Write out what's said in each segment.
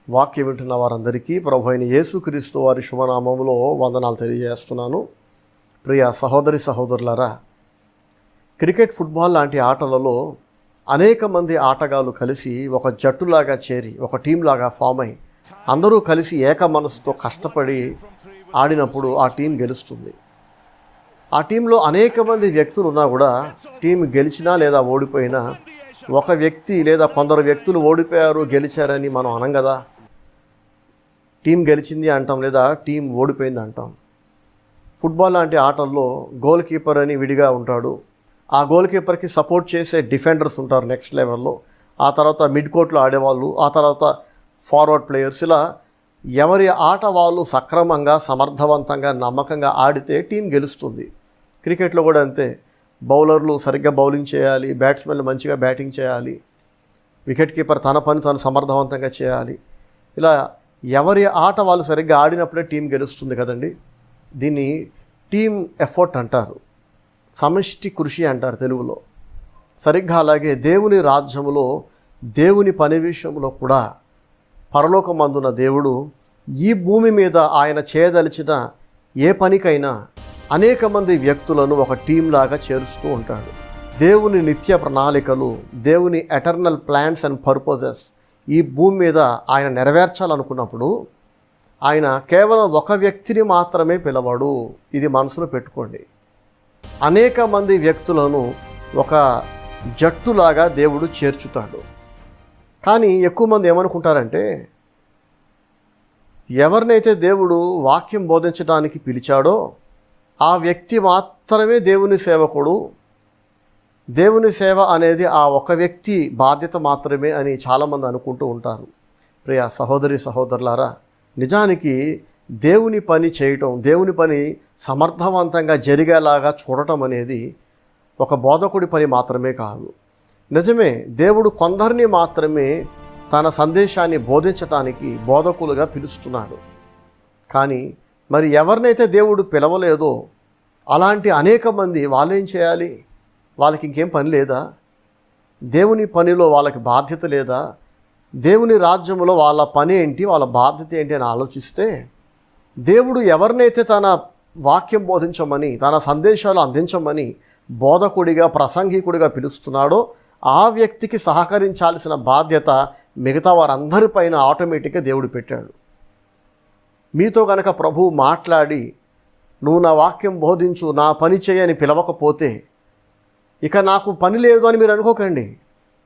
వాక్యం వింటున్న వారందరికీ ప్రభు అయిన యేసుక్రీస్తు వారి శుభనామములో వందనాలు తెలియజేస్తున్నాను. ప్రియ సహోదరి సహోదరులారా, క్రికెట్, ఫుట్బాల్ లాంటి ఆటలలో అనేక మంది ఆటగాళ్ళు కలిసి ఒక జట్టులాగా చేరి ఒక టీంలాగా ఫామ్ అయి అందరూ కలిసి ఏక మనసుతో కష్టపడి ఆడినప్పుడు ఆ టీం గెలుస్తుంది. ఆ టీంలో అనేక మంది వ్యక్తులు ఉన్నా కూడా టీం గెలిచినా లేదా ఓడిపోయినా ఒక వ్యక్తి లేదా కొందరు వ్యక్తులు ఓడిపోయారు గెలిచారని మనం అనం కదా. టీం గెలిచింది అంటాం లేదా టీం ఓడిపోయింది అంటాం. ఫుట్బాల్ లాంటి ఆటల్లో గోల్ కీపర్ అని విడిగా ఉంటాడు. ఆ గోల్ కీపర్కి సపోర్ట్ చేసే డిఫెండర్స్ ఉంటారు నెక్స్ట్ లెవెల్లో. ఆ తర్వాత మిడ్ కోర్ట్లో ఆడేవాళ్ళు, ఆ తర్వాత ఫార్వర్డ్ ప్లేయర్స్. ఇలా ఎవరి ఆట వాళ్ళు సక్రమంగా, సమర్థవంతంగా, నమ్మకంగా ఆడితే టీం గెలుస్తుంది. క్రికెట్లో కూడా అంతే. బౌలర్లు సరిగ్గా బౌలింగ్ చేయాలి, బ్యాట్స్మెన్లు మంచిగా బ్యాటింగ్ చేయాలి, వికెట్ కీపర్ తన పని తను సమర్థవంతంగా చేయాలి. ఇలా ఎవరి ఆట వాళ్ళు సరిగ్గా ఆడినప్పుడే టీం గెలుస్తుంది కదండి. దీన్ని టీం ఎఫర్ట్ అంటారు, సమష్టి కృషి అంటారు తెలుగులో. సరిగ్గా అలాగే దేవుని రాజ్యములో, దేవుని పని విషయంలో కూడా పరలోకమందున దేవుడు ఈ భూమి మీద ఆయన చేయదలిచిన ఏ పనికైనా అనేక మంది వ్యక్తులను ఒక టీంలాగా చేరుస్తూ ఉంటాడు. దేవుని నిత్య ప్రణాళికలు, దేవుని ఎటర్నల్ ప్లాన్స్ అండ్ పర్పసెస్ ఈ భూమి మీద ఆయన నెరవేర్చాలనుకున్నప్పుడు ఆయన కేవలం ఒక వ్యక్తిని మాత్రమే పిలవడు. ఇది మనసులో పెట్టుకోండి. అనేక మంది వ్యక్తులను ఒక జట్టులాగా దేవుడు చేర్చుతాడు. కానీ ఎక్కువ మంది ఏమనుకుంటారంటే, ఎవరినైతే దేవుడు వాక్యం బోధించడానికి పిలిచాడో ఆ వ్యక్తి మాత్రమే దేవుని సేవకుడు, దేవుని సేవ అనేది ఆ ఒక వ్యక్తి బాధ్యత మాత్రమే అని చాలామంది అనుకుంటూ ఉంటారు. ప్రియ సహోదరి సహోదరులారా, నిజానికి దేవుని పని చేయటం, దేవుని పని సమర్థవంతంగా జరిగేలాగా చూడటం అనేది ఒక బోధకుడి పని మాత్రమే కాదు. నిజమే, దేవుడు కొందరిని మాత్రమే తన సందేశాన్ని బోధించటానికి బోధకులుగా పిలుస్తున్నాడు. కానీ మరి ఎవరినైతే దేవుడు పిలవలేదో అలాంటి అనేక మంది వాళ్ళేం చేయాలి? వాళ్ళకి ఇంకేం పని లేదా? దేవుని పనిలో వాళ్ళకి బాధ్యత లేదా? దేవుని రాజ్యంలో వాళ్ళ పని ఏంటి, వాళ్ళ బాధ్యత ఏంటి అని ఆలోచిస్తే, దేవుడు ఎవరినైతే తన వాక్యం బోధించమని, తన సందేశాలు అందించమని బోధకుడిగా, ప్రసంగికుడిగా పిలుస్తున్నాడో ఆ వ్యక్తికి సహకరించాల్సిన బాధ్యత మిగతా వారందరిపైన ఆటోమేటిక్గా దేవుడు పెట్టాడు. మీతో కనుక ప్రభువు మాట్లాడి నువ్వు నా వాక్యం బోధించు, నా పని చేయని పిలవకపోతే ఇక నాకు పని లేదు అని మీరు అనుకోకండి.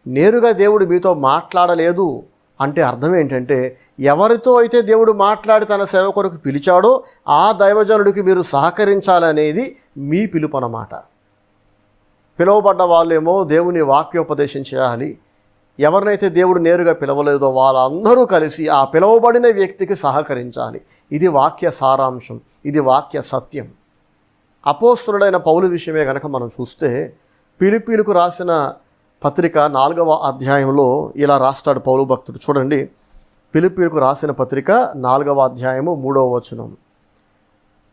నేరుగా దేవుడు మీతో మాట్లాడలేదు అంటే అర్థం ఏంటంటే, ఎవరితో అయితే దేవుడు మాట్లాడి తన సేవకుడికి పిలిచాడో ఆ దైవజనుడికి మీరు సహకరించాలనేది మీ పిలుపు అన్నమాట. పిలువబడ్డ వాళ్ళేమో దేవుని వాక్యోపదేశం చేయాలి. ఎవరినైతే దేవుడు నేరుగా పిలవలేదో వాళ్ళందరూ కలిసి ఆ పిలువబడిన వ్యక్తికి సహకరించాలి. ఇది వాక్య సారాంశం, ఇది వాక్య సత్యం. అపోస్తలుడైన పౌలు విషయమే కనుక మనం చూస్తే, ఫిలిప్పీయులకు రాసిన పత్రిక 4వ అధ్యాయంలో ఇలా రాస్తాడు పౌలు భక్తుడు. చూడండి, ఫిలిప్పీయులకు రాసిన పత్రిక 4వ అధ్యాయము 3వ వచనం.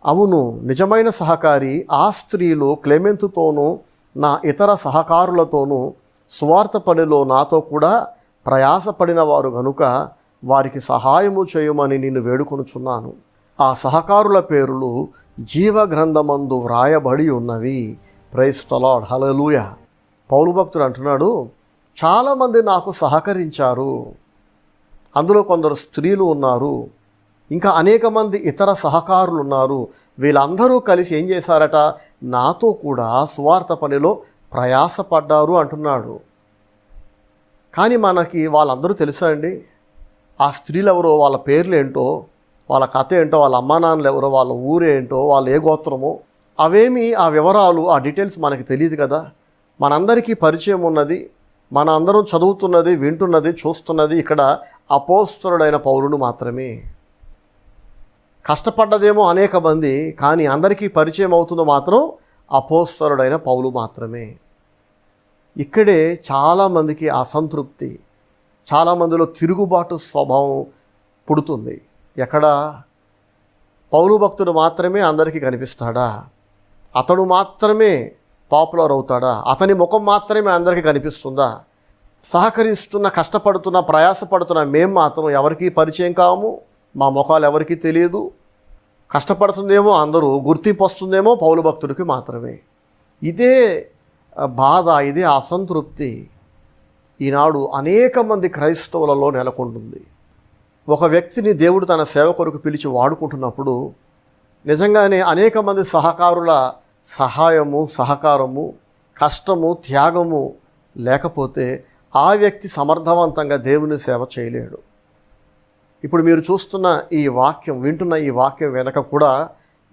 అవును, నిజమైన సహకారి ఆ స్త్రీలు క్లెమెంతుతోనూ నా ఇతర సహకారులతోనూ స్వార్థ పనిలో నాతో కూడా ప్రయాసపడిన వారు గనుక వారికి సహాయము చేయమని నిన్ను వేడుకొనుచున్నాను. ఆ సహకారుల పేర్లు జీవ గ్రంథమందు వ్రాయబడి ఉన్నవి. ప్రైజ్ ది లార్డ్, హల్లెలూయా. పౌలు భక్తుడు అంటున్నాడు, చాలామంది నాకు సహకరించారు. అందులో కొందరు స్త్రీలు ఉన్నారు, ఇంకా అనేక మంది ఇతర సహకారులు ఉన్నారు. వీళ్ళందరూ కలిసి ఏం చేశారట? నాతో కూడా స్వార్థ పనిలో ప్రయాసపడ్డారు అంటున్నాడు. కానీ మనకి వాళ్ళందరూ తెలుసా అండి? ఆ స్త్రీలు ఎవరో, వాళ్ళ పేర్లు ఏంటో, వాళ్ళ కథ ఏంటో, వాళ్ళ అమ్మా నాన్నలు ఎవరో, వాళ్ళ ఊరేంటో, వాళ్ళు ఏ గోత్రమో, అవేమి ఆ వివరాలు, ఆ డీటెయిల్స్ మనకి తెలియదు కదా. మనందరికీ పరిచయం ఉన్నది, మన అందరం చదువుతున్నది, వింటున్నది, చూస్తున్నది ఇక్కడ అపోస్తలుడైన పౌలును మాత్రమే. కష్టపడ్డదేమో అనేక మంది, కానీ అందరికీ పరిచయం అవుతుందో మాత్రం అపోస్తలుడైన పౌలు మాత్రమే. ఇక్కడే చాలామందికి అసంతృప్తి, చాలామందిలో తిరుగుబాటు స్వభావం పుడుతుంది. ఎక్కడ? పౌలు భక్తుడు మాత్రమే అందరికీ కనిపిస్తాడా? అతడు మాత్రమే పాపులర్ అవుతాడా? అతని ముఖం మాత్రమే అందరికీ కనిపిస్తుందా? సహకరిస్తున్న, కష్టపడుతున్న, ప్రయాసపడుతున్న మేము మాత్రం ఎవరికీ పరిచయం కాము, మా ముఖాలు ఎవరికీ తెలియదు. కష్టపడుతుందేమో అందరూ, గుర్తింపు వస్తుందేమో పౌలు భక్తుడికి మాత్రమే. ఇదే బాధ, ఇదే అసంతృప్తి ఈనాడు అనేక మంది క్రైస్తవులలో నెలకొంటుంది. ఒక వ్యక్తిని దేవుడు తన సేవ కొరకు పిలిచి వాడుకుంటున్నప్పుడు నిజంగానే అనేక మంది సహకారుల సహాయము, సహకారము, కష్టము, త్యాగము లేకపోతే ఆ వ్యక్తి సమర్థవంతంగా దేవుని సేవ చేయలేడు. ఇప్పుడు మీరు చూస్తున్న ఈ వాక్యం, వింటున్న ఈ వాక్యం వెనక కూడా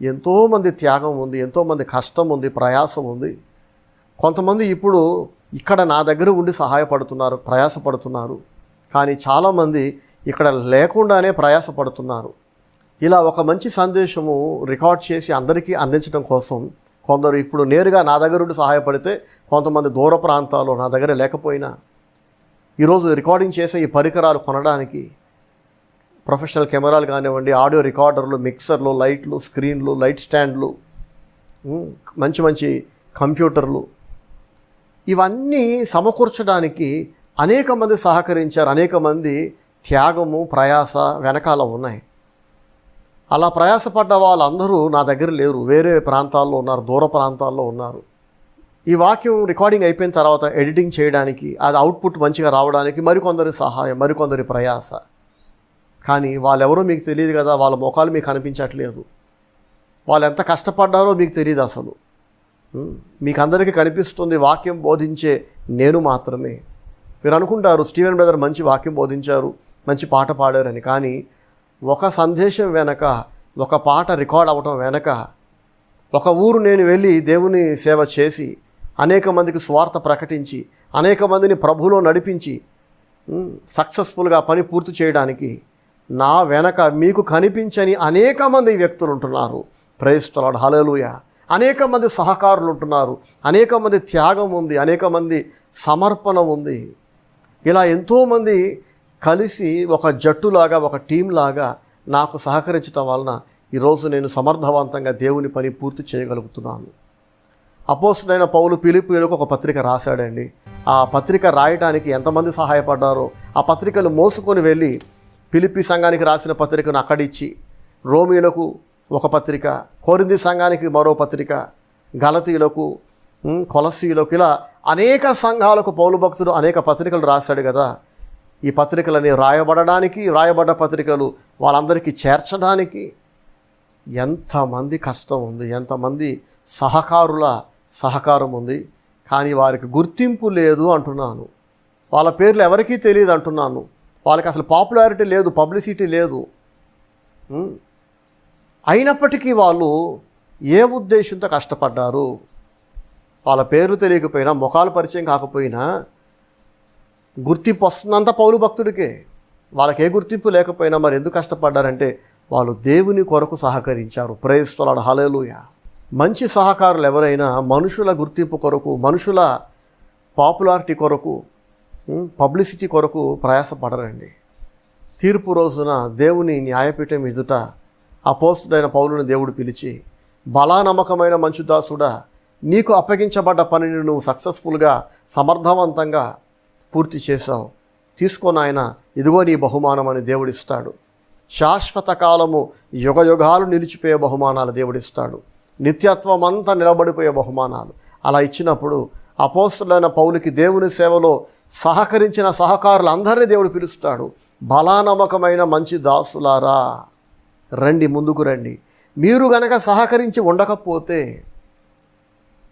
ఎంతోమంది త్యాగం ఉంది, ఎంతోమంది కష్టం ఉంది, ప్రయాసం ఉంది. కొంతమంది ఇప్పుడు ఇక్కడ నా దగ్గర ఉండి సహాయపడుతున్నారు, ప్రయాసపడుతున్నారు. కానీ చాలామంది ఇక్కడ లేకుండానే ప్రయాసపడుతున్నారు. ఇలా ఒక మంచి సందేశము రికార్డ్ చేసి అందరికీ అందించడం కోసం కొందరు ఇప్పుడు నేరుగా నా దగ్గర ఉండి సహాయపడితే, కొంతమంది దూర ప్రాంతాల్లో నా దగ్గర లేకపోయినా ఈరోజు రికార్డింగ్ చేసే ఈ పరికరాలు కొనడానికి ప్రొఫెషనల్ కెమెరాలు కానివ్వండి, ఆడియో రికార్డర్లు, మిక్సర్లు, లైట్లు, స్క్రీన్లు, లైట్ స్టాండ్లు, మంచి మంచి కంప్యూటర్లు, ఇవన్నీ సమకూర్చడానికి అనేక మంది సహకరించారు. అనేక మంది త్యాగము, ప్రయాస వెనకాల ఉన్నాయి. అలా ప్రయాసపడ్డ వాళ్ళందరూ నా దగ్గర లేరు, వేరే ప్రాంతాల్లో ఉన్నారు, దూర ప్రాంతాల్లో ఉన్నారు. ఈ వాక్యం రికార్డింగ్ అయిపోయిన తర్వాత ఎడిటింగ్ చేయడానికి, అది అవుట్పుట్ మంచిగా రావడానికి మరికొందరి సహాయం, మరికొందరి ప్రయాస. కానీ వాళ్ళెవరో మీకు తెలియదు కదా, వాళ్ళ ముఖాలు మీకు కనిపించట్లేదు. వాళ్ళు ఎంత కష్టపడ్డారో మీకు తెలియదు అసలు. మీకు అందరికీ కనిపిస్తుంది వాక్యం బోధించే నేను మాత్రమే. మీరు అనుకుంటారు స్టీవెన్ బ్రదర్ మంచి వాక్యం బోధించారు, మంచి పాట పాడారని. కానీ ఒక సందేశం వెనక, ఒక పాట రికార్డ్ అవ్వటం వెనక, ఒక ఊరు నేను వెళ్ళి దేవుని సేవ చేసి అనేక మందికి స్వార్థ ప్రకటించి అనేక మందిని ప్రభువులో నడిపించి సక్సెస్ఫుల్గా పని పూర్తి చేయడానికి నా వెనక మీకు కనిపించని అనేక మంది వ్యక్తులు ఉంటున్నారు. ప్రైజ్ ది లార్డ్, హల్లెలూయా. అనేక మంది సహకారులు ఉంటున్నారు, అనేక మంది త్యాగం ఉంది, అనేక మంది సమర్పణ ఉంది. ఇలా ఎంతోమంది కలిసి ఒక జట్టులాగా, ఒక టీం లాగా నాకు సహకరించడం వలన ఈరోజు నేను సమర్థవంతంగా దేవుని పని పూర్తి చేయగలుగుతున్నాను. అపోస్తలుడైన పౌలు ఫిలిప్పీయులకు ఒక పత్రిక రాశాడండి. ఆ పత్రిక రాయటానికి ఎంతమంది సహాయపడ్డారో, ఆ పత్రికలు మోసుకొని వెళ్ళి ఫిలిప్పీ సంఘానికి రాసిన పత్రికను అక్కడిచ్చి, రోమీయులకు ఒక పత్రిక, కొరింథీ సంఘానికి మరో పత్రిక, గలతీయులకు, కొలస్సీయులకు, ఇలా అనేక సంఘాలకు పౌలు భక్తుడు అనేక పత్రికలు రాశాడు కదా. ఈ పత్రికలని రాయబడడానికి, రాయబడ్డ పత్రికలు వాళ్ళందరికీ చేర్చడానికి ఎంతమంది కష్టం ఉంది, ఎంతమంది సహకారుల సహకారం ఉంది. కానీ వారికి గుర్తింపు లేదు అంటున్నాను. వాళ్ళ పేర్లు ఎవరికీ తెలియదు అంటున్నాను. వాళ్ళకి అసలు పాపులారిటీ లేదు, పబ్లిసిటీ లేదు. అయినప్పటికీ వాళ్ళు ఏ ఉద్దేశంతో కష్టపడ్డారు? వాళ్ళ పేర్లు తెలియకపోయినా, ముఖాలు పరిచయం కాకపోయినా గుర్తింపు వస్తుందంతా పౌలు భక్తుడికే. వాళ్ళకి ఏ గుర్తింపు లేకపోయినా మరి ఎందుకు కష్టపడ్డారంటే వాళ్ళు దేవుని కొరకు సహకరించారు. ప్రైజ్ ది లార్డ్, హల్లెలూయా. మంచి సహకారులు ఎవరైనా మనుషుల గుర్తింపు కొరకు, మనుషుల పాపులారిటీ కొరకు, పబ్లిసిటీ కొరకు ప్రయాసపడరండి. తీర్పు రోజున దేవుని న్యాయపీఠం ఎదుట అపోస్తలుడైన పౌలుని దేవుడు పిలిచి, బలా నమ్మకమైన మంచు దాసుడా, నీకు అప్పగించబడ్డ పనిని నువ్వు సక్సెస్ఫుల్గా, సమర్థవంతంగా పూర్తి చేశావు, తీసుకొని ఆయన ఇదిగో నీ బహుమానం అని దేవుడిస్తాడు. శాశ్వత కాలము, యుగయుగాలు నిలిచిపోయే బహుమానాలు దేవుడిస్తాడు. నిత్యత్వం అంతా నిలబడిపోయే బహుమానాలు. అలా ఇచ్చినప్పుడు అపోస్తలుడైన పౌలుకి దేవుని సేవలో సహకరించిన సహకారులందరినీ దేవుడు పిలుస్తాడు. బలానమ్మకమైన మంచి దాసులారా, రండి, ముందుకు రండి. మీరు గనక సహకరించి ఉండకపోతే,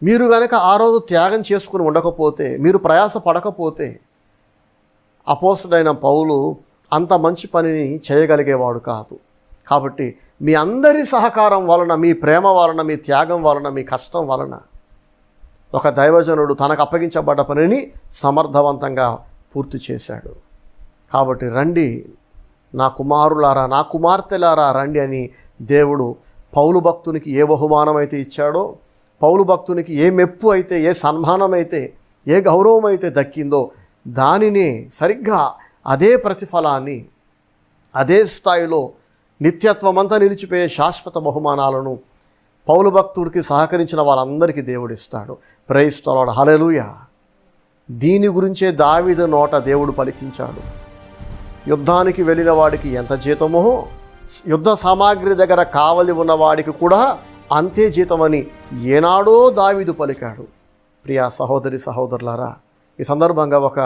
మీరు గనక ఆ రోజు త్యాగం చేసుకుని ఉండకపోతే, మీరు ప్రయాస పడకపోతే అపోస్తలుడైన పౌలు అంత మంచి పనిని చేయగలిగేవాడు కాదు. కాబట్టి మీ అందరి సహకారం వలన, మీ ప్రేమ వలన, మీ త్యాగం వలన, మీ కష్టం వలన ఒక దైవజనుడు తనకు అప్పగించబడ్డ పనిని సమర్థవంతంగా పూర్తి చేశాడు. కాబట్టి రండి నా కుమారులారా, నా కుమార్తెలారా రండి అని దేవుడు పౌలు భక్తునికి ఏ బహుమానం అయితే ఇచ్చాడో, పౌలు భక్తునికి ఏ మెప్పు అయితే, ఏ సన్మానం అయితే, ఏ గౌరవం అయితే దక్కిందో దానిని సరిగ్గా అదే ప్రతిఫలాన్ని, అదే స్థాయిలో నిత్యత్వమంతా నిలిచిపోయే శాశ్వత బహుమానాలను పౌలు భక్తుడికి సహకరించిన వాళ్ళందరికీ దేవుడిస్తాడు. ప్రైజ్ ది లార్డ్, హల్లెలూయా. దీని గురించే దావీదు నోట దేవుడు పలికించాడు. యుద్ధానికి వెళ్ళిన వాడికి ఎంత జీతమో యుద్ధ సామాగ్రి దగ్గర కావలి ఉన్నవాడికి కూడా అంతే జీతమని ఏనాడో దావీదు పలికాడు. ప్రియా సహోదరి సహోదరులారా, ఈ సందర్భంగా ఒక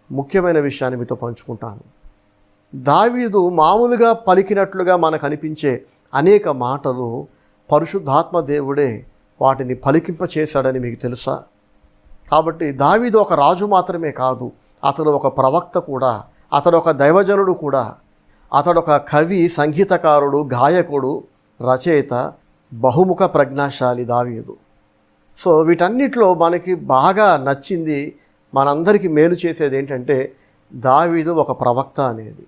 ముఖ్యమైన విషయాన్ని మీతో పంచుకుంటాను. దావీదు మామూలుగా పలికినట్లుగా మనకు అనిపించే అనేక మాటలు పరిశుద్ధాత్మ దేవుడే వాటిని పలికింపచేశాడని మీకు తెలుసా? కాబట్టి దావీదు ఒక రాజు మాత్రమే కాదు, అతడు ఒక ప్రవక్త కూడా, అతడు ఒక దైవజనుడు కూడా, అతడు ఒక కవి, సంగీతకారుడు, గాయకుడు, రచయిత, బహుముఖ ప్రజ్ఞాశాలి దావీదు. సో వీటన్నిటిలో మనకి బాగా నచ్చింది, మనందరికీ మేలు చేసేది ఏంటంటే దావీదు ఒక ప్రవక్త అనేది.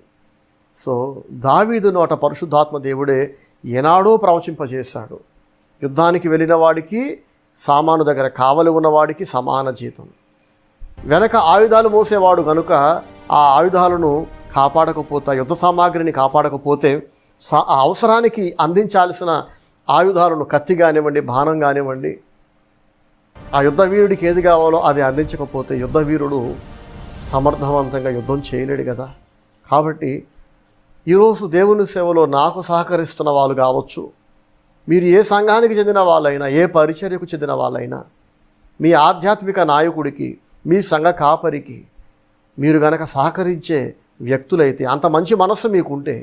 సో దావీదు నోట పరిశుద్ధాత్మ దేవుడే ఏనాడో ప్రవచింపజేశాడు. యుద్ధానికి వెళ్ళిన వాడికి, సామాను దగ్గర కావలి ఉన్నవాడికి సమాన జీతం. వెనక ఆయుధాలు మోసేవాడు కనుక ఆ ఆయుధాలను కాపాడకపోతే, యుద్ధ సామాగ్రిని కాపాడకపోతే, ఆ అవసరానికి అందించాల్సిన ఆయుధాలను, కత్తి కానివ్వండి, బాణం కానివ్వండి, ఆ యుద్ధ వీరుడికి ఏది కావాలో అది అందించకపోతే యుద్ధ వీరుడు సమర్థవంతంగా యుద్ధం చేయలేడు కదా. కాబట్టి ఈరోజు దేవుని సేవలో నాకు సహకరిస్తున్న వాళ్ళు కావచ్చు, మీరు ఏ సంఘానికి చెందిన వాళ్ళైనా, ఏ పరిచర్యకు చెందిన వాళ్ళైనా, మీ ఆధ్యాత్మిక నాయకుడికి, మీ సంఘ కాపరికి మీరు గనక సహకరించే వ్యక్తులైతే, అంత మంచి మనస్సు మీకుంటే,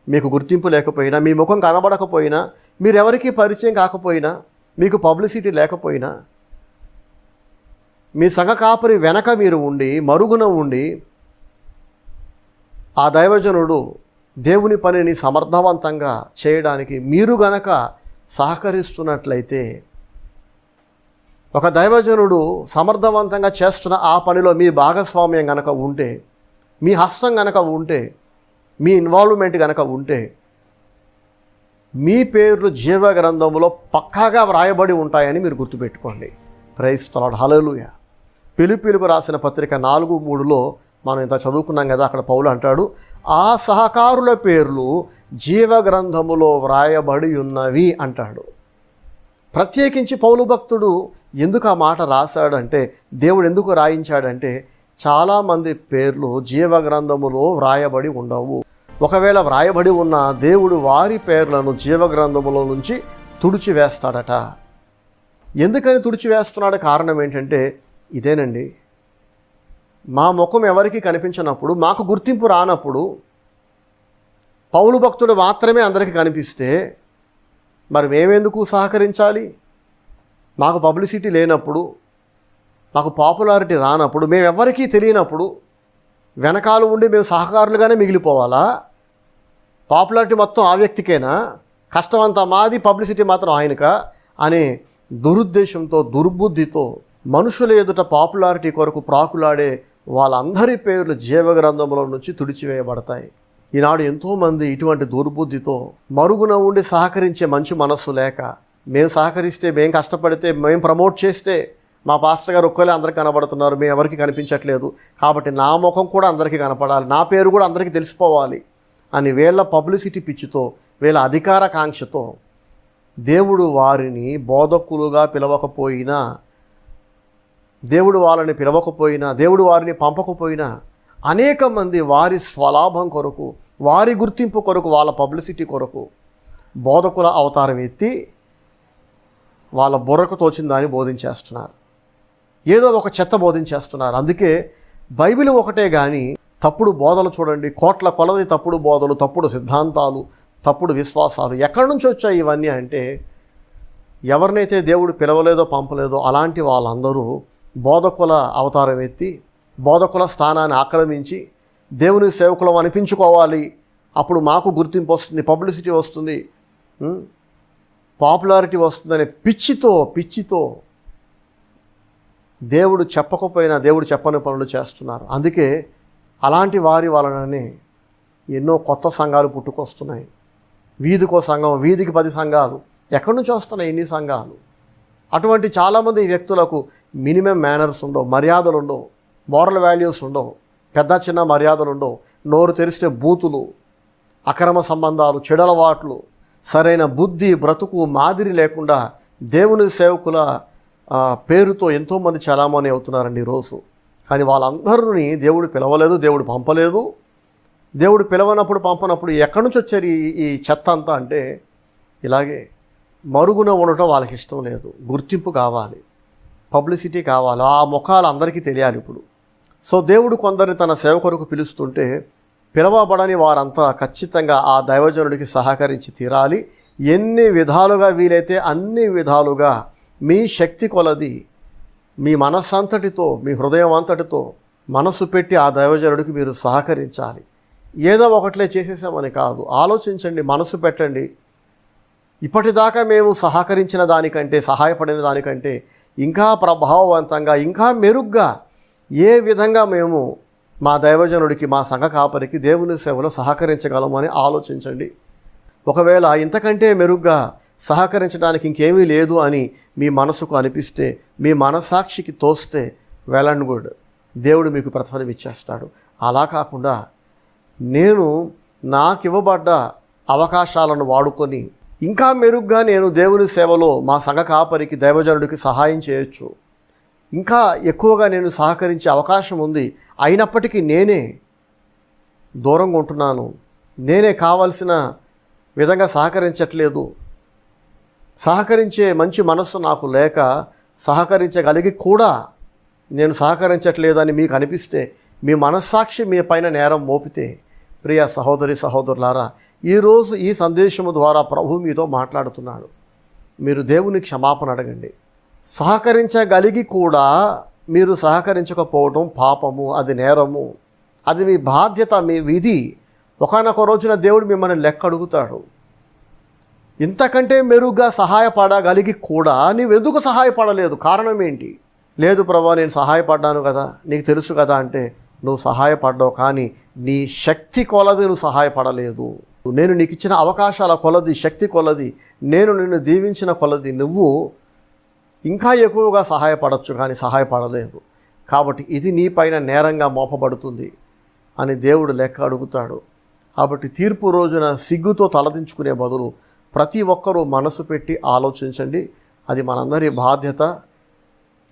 మీకు గుర్తింపు లేకపోయినా, మీ ముఖం కనబడకపోయినా, మీరెవరికీ పరిచయం కాకపోయినా, మీకు పబ్లిసిటీ లేకపోయినా, మీ సంఘ కాపరి వెనక మీరు ఉండి, మరుగున ఉండి, ఆ దైవజనుడు దేవుని పనిని సమర్థవంతంగా చేయడానికి మీరు గనక సహకరిస్తున్నట్లయితే, ఒక దైవజనుడు సమర్థవంతంగా చేస్తున్న ఆ పనిలో మీ భాగస్వామ్యం గనక ఉంటే, మీ హస్తం గనక ఉంటే, మీ ఇన్వాల్వ్మెంట్ గనక ఉంటే, మీ పేర్లు జీవ గ్రంథంలో పక్కాగా వ్రాయబడి ఉంటాయని మీరు గుర్తుపెట్టుకోండి. ప్రైజ్ ది లార్డ్, హల్లెలూయా. ఫిలిప్పీయులకు రాసిన పత్రిక 4:3లో మనం ఇంత చదువుకున్నాం కదా, అక్కడ పౌలు అంటాడు, ఆ సహకారుల పేర్లు జీవ గ్రంథములో వ్రాయబడి ఉన్నవి అంటాడు. ప్రత్యేకించి పౌలు భక్తుడు ఎందుకు ఆ మాట రాశాడంటే, దేవుడు ఎందుకు రాయించాడంటే, చాలామంది పేర్లు జీవ గ్రంథములో వ్రాయబడి ఉండవు. ఒకవేళ వ్రాయబడి ఉన్న దేవుడు వారి పేర్లను జీవ గ్రంథములో నుంచి తుడిచివేస్తాడట. ఎందుకని తుడిచివేస్తున్నాడు? కారణం ఏంటంటే ఇదేనండి, మా ముఖం ఎవరికి కనిపించినప్పుడు, మాకు గుర్తింపు రానప్పుడు, పౌలు భక్తుడు మాత్రమే అందరికీ కనిపిస్తే మరి మేమెందుకు సహకరించాలి? మాకు పబ్లిసిటీ లేనప్పుడు, మాకు పాపులారిటీ రానప్పుడు, మేము ఎవరికీ తెలియనప్పుడు వెనకాల ఉండి మేము సహకారులుగానే మిగిలిపోవాలా? పాపులారిటీ మొత్తం ఆ వ్యక్తికేనా, కష్టం అంతా మాది, పబ్లిసిటీ మాత్రం ఆయనకా అనే దురుద్దేశంతో, దుర్బుద్ధితో మనుషుల ఎదుట పాపులారిటీ కొరకు ప్రాకులాడే వాళ్ళందరి పేర్లు జీవగ్రంథంలో నుంచి తుడిచివేయబడతాయి. ఈనాడు ఎంతోమంది ఇటువంటి దుర్బుద్ధితో మరుగున ఉండి సహకరించే మంచి మనస్సు లేక, మేము సహకరిస్తే, మేము కష్టపడితే, మేము ప్రమోట్ చేస్తే మా పాస్టర్ గారు ఒక్కలే అందరికీ కనబడుతున్నారు, మేము ఎవరికి కనిపించట్లేదు, కాబట్టి నా ముఖం కూడా అందరికీ కనపడాలి, నా పేరు కూడా అందరికీ తెలిసిపోవాలి అని వీళ్ళ పబ్లిసిటీ పిచ్చితో, వీళ్ళ అధికార కాంక్షతో దేవుడు వారిని బోధకులుగా పిలవకపోయినా, దేవుడు వాళ్ళని పిలవకపోయినా, దేవుడు వారిని పంపకపోయినా, అనేక మంది వారి స్వలాభం కొరకు, వారి గుర్తింపు కొరకు, వాళ్ళ పబ్లిసిటీ కొరకు బోధకుల అవతారం ఎత్తి వాళ్ళ బుర్రకు తోచిన దాన్ని బోధించేస్తున్నారు. ఏదో ఒక చెత్త బోధించేస్తున్నారు. అందుకే బైబిల్ ఒకటే కానీ తప్పుడు బోధలు చూడండి, కోట్ల కొలది తప్పుడు బోధలు, తప్పుడు సిద్ధాంతాలు, తప్పుడు విశ్వాసాలు. ఎక్కడి నుంచి వచ్చాయి ఇవన్నీ అంటే, ఎవరినైతే దేవుడు పిలవలేదో, పంపలేదో అలాంటి వాళ్ళందరూ బోధకుల అవతారం ఎత్తి, బోధకుల స్థానాన్ని ఆక్రమించి, దేవుని సేవకులం అనిపించుకోవాలి, అప్పుడు మాకు గుర్తింపు వస్తుంది, పబ్లిసిటీ వస్తుంది, పాపులారిటీ వస్తుందనే పిచ్చితో దేవుడు చెప్పకపోయినా, దేవుడు చెప్పని పనులు చేస్తున్నారు. అందుకే అలాంటి వారి వలననే ఎన్నో కొత్త సంఘాలు పుట్టుకొస్తున్నాయి. వీధికో సంఘం, వీధికి 10 సంఘాలు, ఎక్కడి నుంచి వస్తున్నాయి ఎన్ని సంఘాలు? అటువంటి చాలామంది వ్యక్తులకు మినిమం మేనర్స్ ఉండవు, మర్యాదలు ఉండవు, మోరల్ వాల్యూస్ ఉండవు, పెద్ద చిన్న మర్యాదలు ఉండవు. నోరు తెరిస్తే బూతులు, అక్రమ సంబంధాలు, చెడలవాట్లు, సరైన బుద్ధి, బ్రతుకు, మాదిరి లేకుండా దేవుని సేవకుల పేరుతో ఎంతోమంది చలామణి అవుతున్నారండి ఈరోజు. కానీ వాళ్ళందరినీ దేవుడు పిలవలేదు, దేవుడు పంపలేదు. దేవుడు పిలవనప్పుడు పంపనప్పుడు ఎక్కడి నుంచి వచ్చారు ఈ చెత్త అంతా అంటే ఇలాగే మరుగున ఉండటం వాళ్ళకి ఇష్టం లేదు. గుర్తింపు కావాలి, పబ్లిసిటీ కావాలి, ఆ ముఖాలు అందరికీ తెలియాలి ఇప్పుడు. సో దేవుడు కొందరిని తన సేవ కొరకు పిలుస్తుంటే పిలవబడని వారంతా ఖచ్చితంగా ఆ దైవజనుడికి సహకరించి తీరాలి. ఎన్ని విధాలుగా వీలైతే అన్ని విధాలుగా మీ శక్తి కొలది, మీ మనస్సంతటితో, మీ హృదయం అంతటితో మనసు పెట్టి ఆ దైవజనుడికి మీరు సహకరించాలి. ఏదో ఒకట్లే చేసేసామని కాదు, ఆలోచించండి, మనసు పెట్టండి. ఇప్పటిదాకా మేము సహకరించిన దానికంటే, సహాయపడిన దానికంటే ఇంకా ప్రభావవంతంగా, ఇంకా మెరుగ్గా ఏ విధంగా మేము మా దైవజనుడికి, మా సంఘ కాపరికి దేవుని సేవలో సహకరించగలము అని ఆలోచించండి. ఒకవేళ ఇంతకంటే మెరుగ్గా సహకరించడానికి ఇంకేమీ లేదు అని మీ మనసుకు అనిపిస్తే, మీ మనస్సాక్షికి తోస్తే వెల్ అండ్ గుడ్, దేవుడు మీకు ప్రతిఫలం ఇచ్చేస్తాడు. అలా కాకుండా నేను నాకు ఇవ్వబడ్డ అవకాశాలను వాడుకొని ఇంకా మెరుగ్గా నేను దేవుని సేవలో మా సంఘ కాపరికి, దైవజనుడికి సహాయం చేయొచ్చు, ఇంకా ఎక్కువగా నేను సహకరించే అవకాశం ఉంది, అయినప్పటికీ నేనే దూరంగా ఉంటున్నాను, నేనే కావలసిన విధంగా సహకరించట్లేదు, సహకరించే మంచి మనస్సు నాకు లేక సహకరించగలిగి కూడా నేను సహకరించట్లేదని మీకు అనిపిస్తే, మీ మనస్సాక్షి మీ పైన నేరం మోపితే, ప్రియ సహోదరి సహోదరులారా, ఈరోజు ఈ సందేశము ద్వారా ప్రభు మీతో మాట్లాడుతున్నాడు. మీరు దేవుని క్షమాపణ అడగండి. సహకరించగలిగి కూడా మీరు సహకరించకపోవడం పాపము, అది నేరము, అది మీ బాధ్యత, మీ విధి. ఒకానొక రోజున దేవుడు మిమ్మల్ని లెక్క అడుగుతాడు. ఇంతకంటే మెరుగ్గా సహాయపడగలిగి కూడా నీవెందుకు సహాయపడలేదు? కారణం ఏంటి? లేదు ప్రభా, నేను సహాయపడ్డాను కదా, నీకు తెలుసు కదా అంటే, నువ్వు సహాయపడ్డావు కానీ నీ శక్తి కొలది నువ్వు సహాయపడలేదు. నేను నీకు ఇచ్చిన అవకాశాల కొలది, శక్తి కొలది, నేను నిన్ను దీవించిన కొలది నువ్వు ఇంకా ఎక్కువగా సహాయపడవచ్చు కానీ సహాయపడలేదు. కాబట్టి ఇది నీ పైన నేరంగా మోపబడుతుంది అని దేవుడు లెక్క అడుగుతాడు. కాబట్టి తీర్పు రోజున సిగ్గుతో తలదించుకునే బదులు ప్రతి ఒక్కరూ మనసు పెట్టి ఆలోచించండి. అది మనందరి బాధ్యత.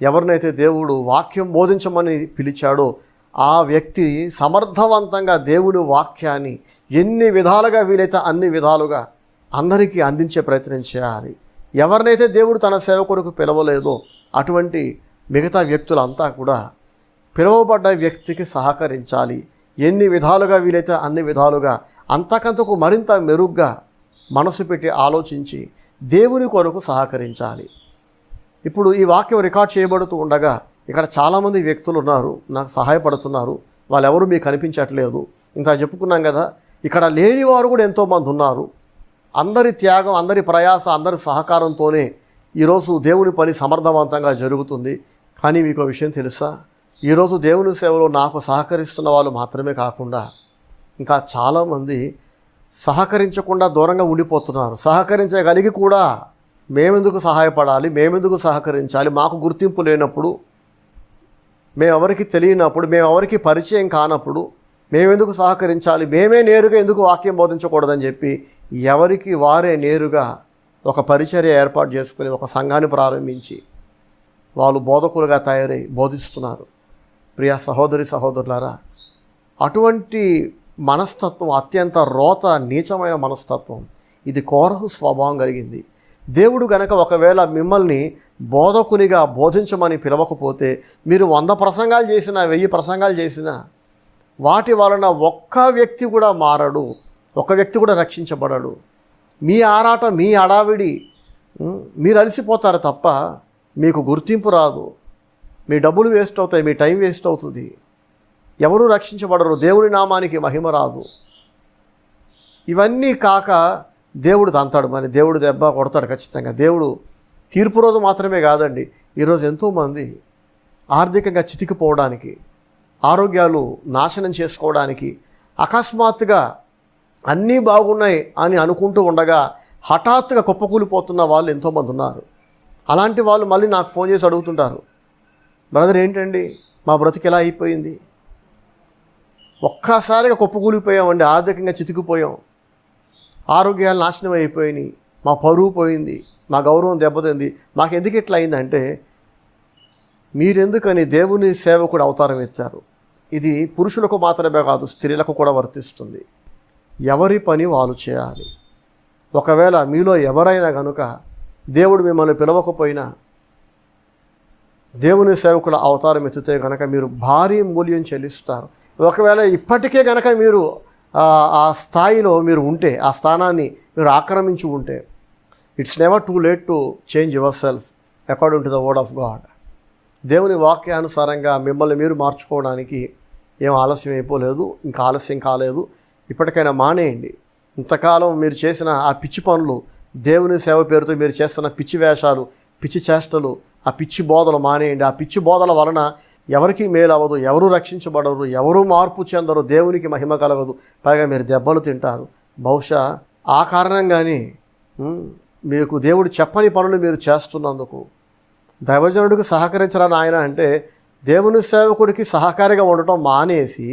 ఎవరినైతే దేవుడు వాక్యం బోధించమని పిలిచాడో ఆ వ్యక్తి సమర్థవంతంగా దేవుని వాక్యాన్ని ఎన్ని విధాలుగా వీలైతే అన్ని విధాలుగా అందరికీ అందించే ప్రయత్నం చేయాలి. ఎవరినైతే దేవుడు తన సేవ కొరకు పిలవలేదో అటువంటి మిగతా వ్యక్తులంతా కూడా పిలువబడ్డ వ్యక్తికి సహకరించాలి. ఎన్ని విధాలుగా వీలైతే అన్ని విధాలుగా, అంతకంతకు మరింత మెరుగ్గా మనసు పెట్టి ఆలోచించి దేవుని కొరకు సహకరించాలి. ఇప్పుడు ఈ వాక్యం రికార్డ్ చేయబడుతూ ఉండగా ఇక్కడ చాలామంది వ్యక్తులు ఉన్నారు, నాకు సహాయపడుతున్నారు, వాళ్ళెవరూ మీకు కనిపించట్లేదు. ఇంత చెప్పుకున్నాం కదా, ఇక్కడ లేని వారు కూడా ఎంతోమంది ఉన్నారు. అందరి త్యాగం, అందరి ప్రయాస, అందరి సహకారంతోనే ఈరోజు దేవుని పని సమర్థవంతంగా జరుగుతుంది. కానీ మీకు విషయం తెలుసా? ఈరోజు దేవుని సేవలో నాకు సహకరిస్తున్న వాళ్ళు మాత్రమే కాకుండా ఇంకా చాలామంది సహకరించకుండా దూరంగా ఉండిపోతున్నారు. సహకరించగలిగి కూడా మేమెందుకు సహాయపడాలి, మేమెందుకు సహకరించాలి, మాకు గుర్తింపు లేనప్పుడు, మేమెవరికి తెలియనప్పుడు, మేమెవరికి పరిచయం కానప్పుడు మేమెందుకు సహకరించాలి, మేమే నేరుగా ఎందుకు వాక్యం బోధించకూడదని చెప్పి ఎవరికి వారే నేరుగా ఒక పరిచర్య ఏర్పాటు చేసుకుని ఒక సంఘాన్ని ప్రారంభించి వాళ్ళు బోధకులుగా తయారై బోధిస్తున్నారు. ప్రియ సహోదరి సహోదరులారా, అటువంటి మనస్తత్వం అత్యంత రోత నీచమైన మనస్తత్వం. ఇది కోరహు స్వభావం కలిగింది. దేవుడు గనక ఒకవేళ మిమ్మల్ని బోధకునిగా బోధించమని పిలవకపోతే మీరు 100 ప్రసంగాలు చేసినా, 1000 ప్రసంగాలు చేసినా వాటి వలన ఒక్క వ్యక్తి కూడా మారడు, ఒక్క వ్యక్తి కూడా రక్షించబడడు. మీ ఆరాటం, మీ అడావిడి, మీరు అలసిపోతారు తప్ప మీకు గుర్తింపు రాదు. మీ డబ్బులు వేస్ట్ అవుతాయి, మీ టైం వేస్ట్ అవుతుంది, ఎవరూ రక్షించబడరు, దేవుని నామానికి మహిమ రాదు. ఇవన్నీ కాక దేవుడు దంతాడు, మరి దేవుడు దెబ్బ కొడతాడు ఖచ్చితంగా. దేవుడు తీర్పు రోజు మాత్రమే కాదండి, ఈరోజు ఎంతోమంది ఆర్థికంగా చితికిపోవడానికి, ఆరోగ్యాలు నాశనం చేసుకోవడానికి, అకస్మాత్తుగా అన్నీ బాగున్నాయి అని అనుకుంటూ ఉండగా హఠాత్తుగా కుప్పకూలిపోతున్న వాళ్ళు ఎంతోమంది ఉన్నారు. అలాంటి వాళ్ళు మళ్ళీ నాకు ఫోన్ చేసి అడుగుతుంటారు, బ్రదర్ ఏంటండి మా బ్రతికి ఎలా అయిపోయింది, ఒక్కసారిగా కుప్పకూలిపోయామండి, ఆర్థికంగా చితికిపోయాం, ఆరోగ్యాలు నాశనం అయిపోయినాయి, మా పరువు పోయింది, మా గౌరవం దెబ్బతింది. మాకు ఎందుకు ఇట్లా అయిందంటే మీరెందుకని దేవుని సేవకుడు అవతారం ఎత్తారు. ఇది పురుషులకు మాత్రమే కాదు, స్త్రీలకు కూడా వర్తిస్తుంది. ఎవరి పని వాళ్ళు చేయాలి. ఒకవేళ మీలో ఎవరైనా కనుక దేవుడు మిమ్మల్ని పిలవకపోయినా దేవుని సేవకుల అవతారం ఎత్తితే కనుక మీరు భారీ మూల్యం చెల్లిస్తారు. ఒకవేళ ఇప్పటికే కనుక మీరు ఆ స్థాయిలో మీరు ఉంటే, ఆ స్థానాన్ని మీరు ఆక్రమించి ఉంటే, it's never too late to change your self according to the word of God. దేవుని వాక్యానుసారంగా మిమ్మల్ని మీరు మార్చుకోవడానికి ఏం ఆలస్యం అయిపోలేదు, ఇంకా ఆలస్యం కాలేదు. ఇప్పటికైనా మానేయండి. ఇంతకాలం మీరు చేసిన ఆ పిచ్చి పనులు, దేవుని సేవ పేరుతో మీరు చేస్తున్న పిచ్చి వేషాలు, పిచ్చి చేష్టలు, ఆ పిచ్చి బోధలు మానేయండి. ఆ పిచ్చి బోధల వలన ఎవరికి మేలు అవ్వదు, ఎవరు రక్షించబడరు, ఎవరు మార్పు చెందరు, దేవునికి మహిమ కలగదు. పైగా మీరు దెబ్బలు తింటారు. బహుశా ఆ కారణంగానే మీకు దేవుడు చెప్పని పనులు మీరు చేస్తున్నందుకు దైవజనుడికి సహకరించరాని ఆయన అంటే దేవుని సేవకుడికి సహకారిగా ఉండటం మానేసి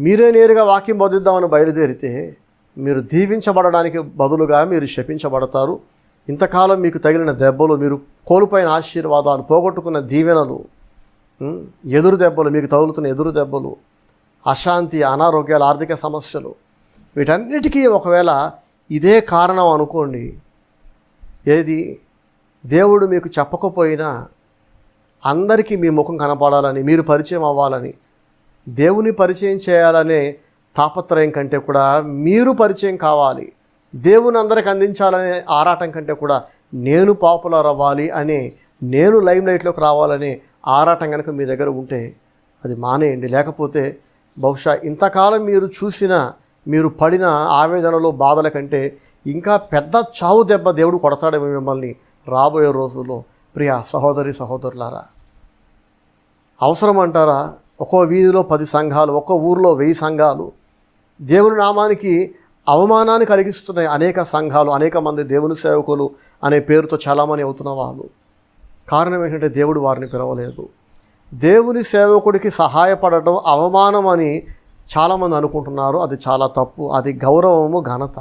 మీరే నేరుగా వాక్యం బోధిద్దామని బయలుదేరితే మీరు దీవించబడడానికి బదులుగా మీరు శపించబడతారు. ఇంతకాలం మీకు తగిలిన దెబ్బలు, మీరు కోల్పోయిన ఆశీర్వాదాలు, పోగొట్టుకున్న దీవెనలు, ఎదురు దెబ్బలు, మీకు తగులుతున్న ఎదురు దెబ్బలు, అశాంతి, అనారోగ్యాలు, ఆర్థిక సమస్యలు, వీటన్నిటికీ ఒకవేళ ఇదే కారణం అనుకోండి. ఏది దేవుడు మీకు చెప్పకపోయినా అందరికీ మీ ముఖం కనపడాలని, మీరు పరిచయం అవ్వాలని, దేవుని పరిచయం చేయాలనే తాపత్రయం కంటే కూడా మీరు పరిచయం కావాలి, దేవుని అందరికి అందించాలనే ఆరాటం కంటే కూడా నేను పాపులర్ అవ్వాలి అనే, నేను లైమ్ లైట్లోకి రావాలనే ఆరాటం కనుక మీ దగ్గర ఉంటే అది మానేయండి. లేకపోతే బహుశా ఇంతకాలం మీరు చూసిన, మీరు పడిన ఆవేదనలో, బాధల కంటే ఇంకా పెద్ద చావు దెబ్బ దేవుడు కొడతాడేమో మిమ్మల్ని రాబోయే రోజుల్లో. ప్రియ సహోదరి సహోదరులారా, అవసరం అంటారా? ఒక్కో వీధిలో 10 సంఘాలు, ఒక్కో ఊరిలో 1000 సంఘాలు, దేవుని నామానికి అవమానాన్ని కలిగిస్తున్నాయి అనేక సంఘాలు, అనేక మంది దేవుని సేవకులు అనే పేరుతో చాలామంది అవుతున్న వాళ్ళు. కారణం ఏంటంటే దేవుడు వారిని పిలవలేదు. దేవుని సేవకుడికి సహాయపడటం అవమానం అని చాలామంది అనుకుంటున్నారు. అది చాలా తప్పు. అది గౌరవము, ఘనత.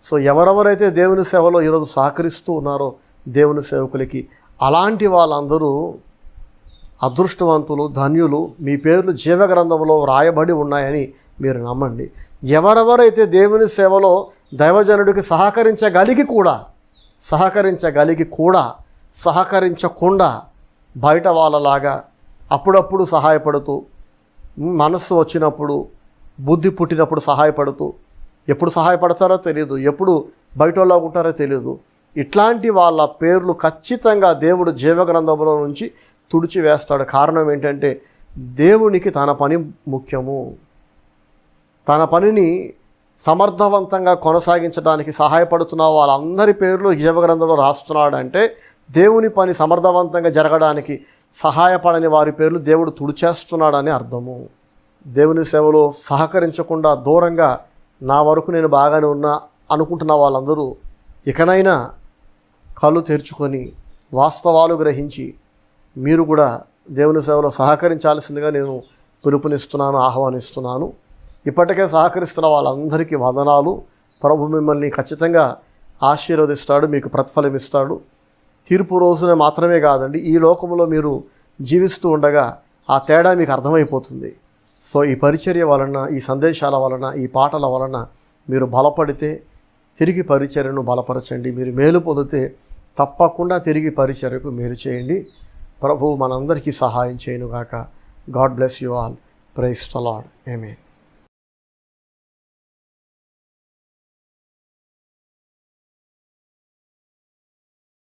సో ఎవరెవరైతే దేవుని సేవలో ఈరోజు సహకరిస్తూ ఉన్నారో దేవుని సేవకులకి, అలాంటి వాళ్ళందరూ అదృష్టవంతులు, ధన్యులు. మీ పేర్లు జీవగ్రంథంలో వ్రాయబడి ఉన్నాయని మీరు నమ్మండి. ఎవరెవరైతే దేవుని సేవలో దైవజనుడికి సహకరించకుండా బయట వాళ్ళలాగా అప్పుడప్పుడు సహాయపడుతూ, మనస్సు వచ్చినప్పుడు, బుద్ధి పుట్టినప్పుడు సహాయపడుతూ, ఎప్పుడు సహాయపడతారో తెలియదు, ఎప్పుడు బయట వాళ్ళ ఉంటారో తెలియదు, ఇట్లాంటి వాళ్ళ పేర్లు ఖచ్చితంగా దేవుడు జీవగ్రంథంలో నుంచి తుడిచివేస్తాడు. కారణం ఏంటంటే దేవునికి తన పని ముఖ్యము. తన పనిని సమర్థవంతంగా కొనసాగించడానికి సహాయపడుతున్న వాళ్ళందరి పేర్లు జీవగ్రంథంలో రాస్తున్నాడంటే దేవుని పని సమర్థవంతంగా జరగడానికి సహాయపడని వారి పేర్లు దేవుడు తుడిచేస్తున్నాడని అర్థము. దేవుని సేవలో సహకరించకుండా దూరంగా నా వరకు నేను బాగానే ఉన్నా అనుకుంటున్న వాళ్ళందరూ ఇకనైనా కళ్ళు తెరుచుకొని వాస్తవాలు గ్రహించి మీరు కూడా దేవుని సేవలో సహకరించాల్సిందిగా నేను పిలుపునిస్తున్నాను, ఆహ్వానిస్తున్నాను. ఇప్పటికే సహకరిస్తున్న వాళ్ళందరికీ వందనాలు. ప్రభు మిమ్మల్ని ఖచ్చితంగా ఆశీర్వదిస్తాడు, మీకు ప్రతిఫలం ఇస్తాడు. తీర్పు రోజున మాత్రమే కాదండి, ఈ లోకంలో మీరు జీవిస్తూ ఉండగా ఆ తేడా మీకు అర్థమైపోతుంది. సో ఈ పరిచర్య వలన, ఈ సందేశాల వలన, ఈ పాటల వలన మీరు బలపడితే తిరిగి పరిచర్యను బలపరచండి. మీరు మేలు పొందితే తప్పకుండా తిరిగి పరిచర్యకు మేలు చేయండి. ప్రభువు మనందరికీ సహాయం చేయనుగాక. God bless you all. Praise the Lord. Amen.